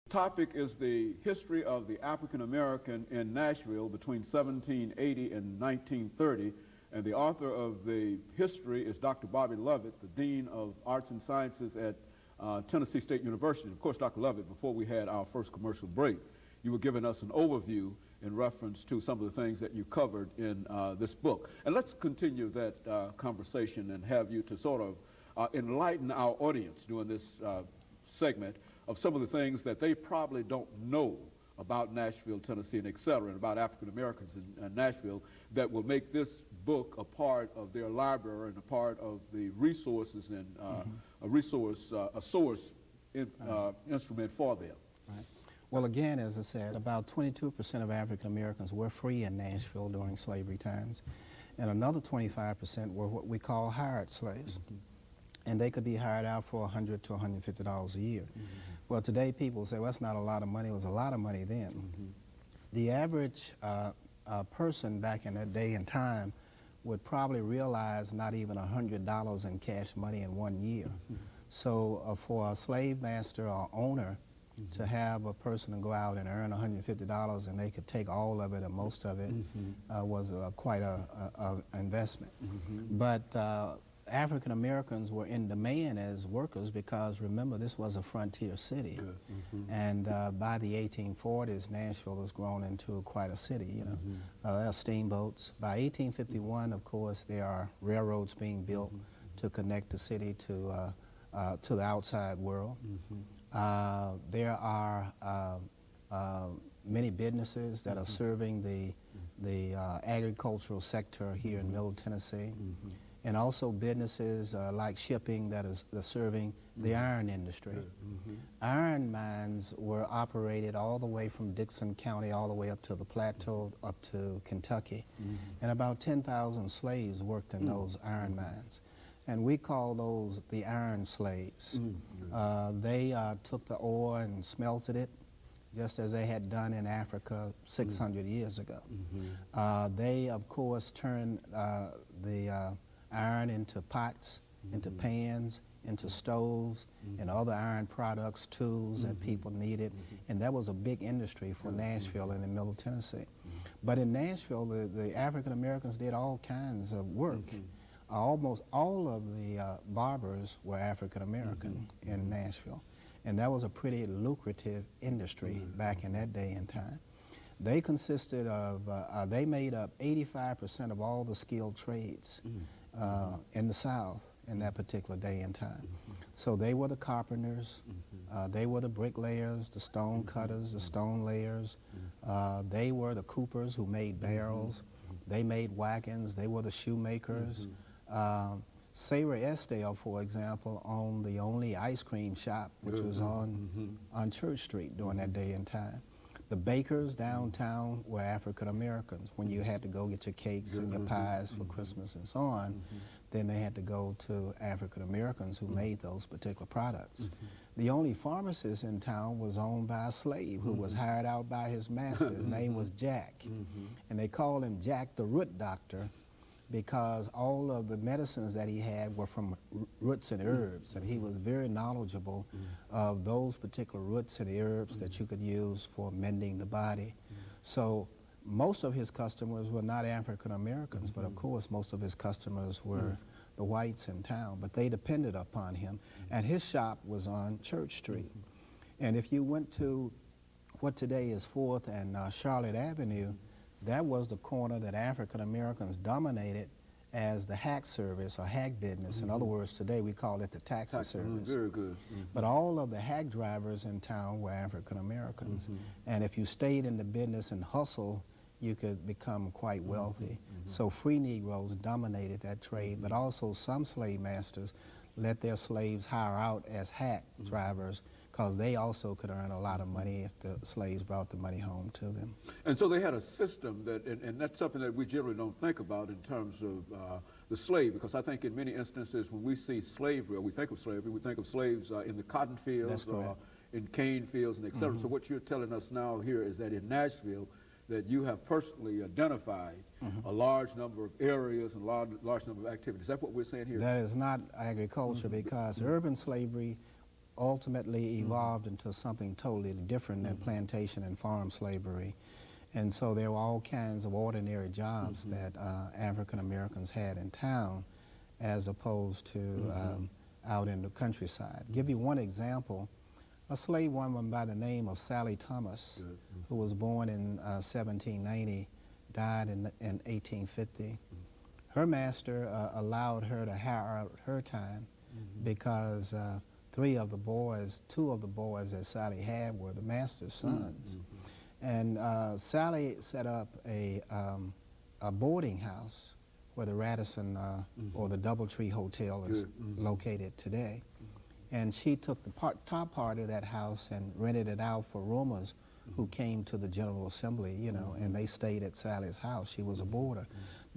Topic is the history of the African American in Nashville between 1780 and 1930, and the author of the history is Dr. Bobby Lovett, the Dean of Arts and Sciences at Tennessee State University. Of course, Dr. Lovett, before we had our first commercial break, you were giving us an overview in reference to some of the things that you covered in this book. And let's continue that conversation and have you to sort of enlighten our audience during this segment of some of the things that they probably don't know about Nashville, Tennessee, and et cetera, and about African Americans in Nashville, that will make this book a part of their library and a part of the resources and a source instrument for them. Right. Well, again, as I said, about 22% of African Americans were free in Nashville during slavery times, and another 25% were what we call hired slaves. And they could be hired out for $100 to $150 a year. Well, today people say, well, that's not a lot of money. It was a lot of money then. The average person back in that day and time would probably realize not even $100 in cash money in 1 year. So for a slave master or owner to have a person to go out and earn $150 and they could take all of it or most of it was quite an investment. But African Americans were in demand as workers because, remember, this was a frontier city. And by the 1840s, Nashville was grown into quite a city. You know, there are steamboats. By 1851, of course, there are railroads being built to connect the city to the outside world. There are many businesses that are serving the agricultural sector here in Middle Tennessee. And also businesses like shipping that is serving the iron industry. Iron mines were operated all the way from Dixon County all the way up to the plateau, up to Kentucky. And about 10,000 slaves worked in those iron mines. And we call those the iron slaves. They took the ore and smelted it, just as they had done in Africa 600 years ago. They, of course, turned the iron into pots, into pans, into stoves, and other iron products, tools that people needed. And that was a big industry for Nashville and in Middle Tennessee. But in Nashville, the African Americans did all kinds of work. Almost all of the barbers were African American in Nashville. And that was a pretty lucrative industry back in that day and time. They consisted of, they made up 85% of all the skilled trades in the South in that particular day and time. So they were the carpenters, they were the bricklayers, the stone cutters, the stone layers, they were the coopers who made barrels, they made wagons, they were the shoemakers. Sarah Estelle, for example, owned the only ice cream shop which was on Church Street during that day and time. The bakers downtown were African Americans. When you had to go get your cakes and your pies for Christmas and so on, then they had to go to African Americans who made those particular products. The only pharmacist in town was owned by a slave who was hired out by his master. His name was Jack. And they called him Jack the Root Doctor because all of the medicines that he had were from roots and herbs, and he was very knowledgeable of those particular roots and herbs that you could use for mending the body. So most of his customers were not African Americans, but of course most of his customers were the whites in town, but they depended upon him. And his shop was on Church Street. And if you went to what today is 4th and Charlotte Avenue, that was the corner that African Americans dominated as the hack service or hack business. In other words, today we call it the taxi service. Very good. But all of the hack drivers in town were African Americans. And if you stayed in the business and hustled, you could become quite wealthy. So free Negroes dominated that trade, but also some slave masters let their slaves hire out as hack drivers, because they also could earn a lot of money if the slaves brought the money home to them. And so they had a system that, and that's something that we generally don't think about in terms of the slave, because I think in many instances when we see slavery, or we think of slavery, we think of slaves in the cotton fields or in cane fields and et cetera. So what you're telling us now here is that in Nashville, that you have personally identified a large number of areas and large number of activities. Is that what we're saying here? That is not agriculture, because urban slavery ultimately evolved into something totally different than plantation and farm slavery. And so there were all kinds of ordinary jobs that African Americans had in town as opposed to out in the countryside. Give you one example. A slave woman by the name of Sally Thomas, who was born in 1790, died in 1850. Her master allowed her to hire out her time because two of the boys that Sally had were the master's sons. And Sally set up a boarding house where the Radisson or the Doubletree Hotel is located today. And she took the top part of that house and rented it out for roomers who came to the General Assembly, you know, and they stayed at Sally's house. She was a boarder.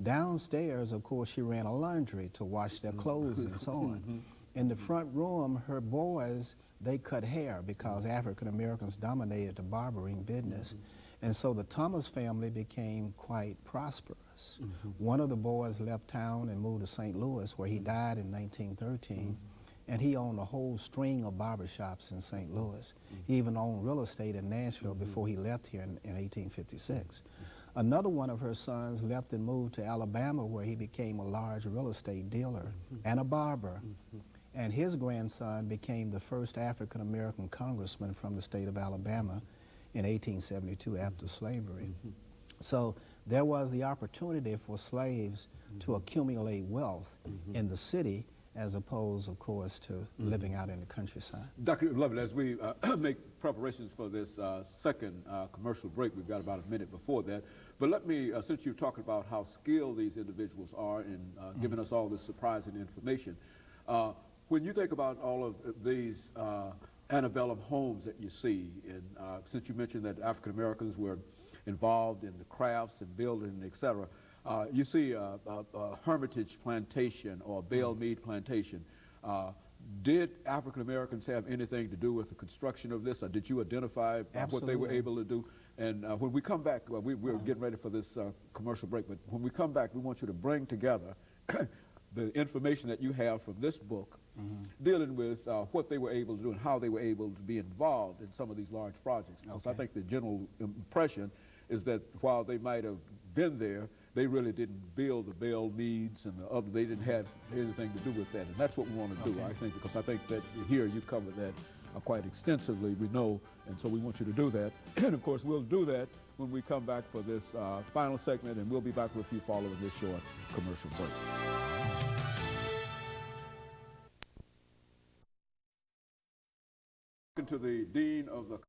Downstairs, of course, she ran a laundry to wash their clothes and so on. In the front room, her boys, they cut hair because African Americans dominated the barbering business. And so the Thomas family became quite prosperous. One of the boys left town and moved to St. Louis, where he died in 1913. And he owned a whole string of barbershops in St. Louis. He even owned real estate in Nashville before he left here in 1856. Another one of her sons left and moved to Alabama, where he became a large real estate dealer and a barber. And his grandson became the first African-American congressman from the state of Alabama in 1872 after slavery. So there was the opportunity for slaves to accumulate wealth in the city as opposed, of course, to living out in the countryside. Dr. Lovett, as we make preparations for this second commercial break, we've got about a minute before that, but let me, since you're talking about how skilled these individuals are in giving us all this surprising information, when you think about all of these antebellum homes that you see, and since you mentioned that African Americans were involved in the crafts and building, et cetera, you see a Hermitage plantation or a bale mead plantation. Did African Americans have anything to do with the construction of this, or did you identify what they were able to do? And when we come back, well, we're getting ready for this commercial break, but when we come back, we want you to bring together the information that you have from this book dealing with what they were able to do and how they were able to be involved in some of these large projects. Because I think the general impression is that while they might have been there, they really didn't build the bale meads and the other, they didn't have anything to do with that. And that's what we want to do, I think, because I think that here you covered that quite extensively, we know, and so we want you to do that. And of course, we'll do that when we come back for this final segment, and we'll be back with you following this short commercial break. To the Dean of the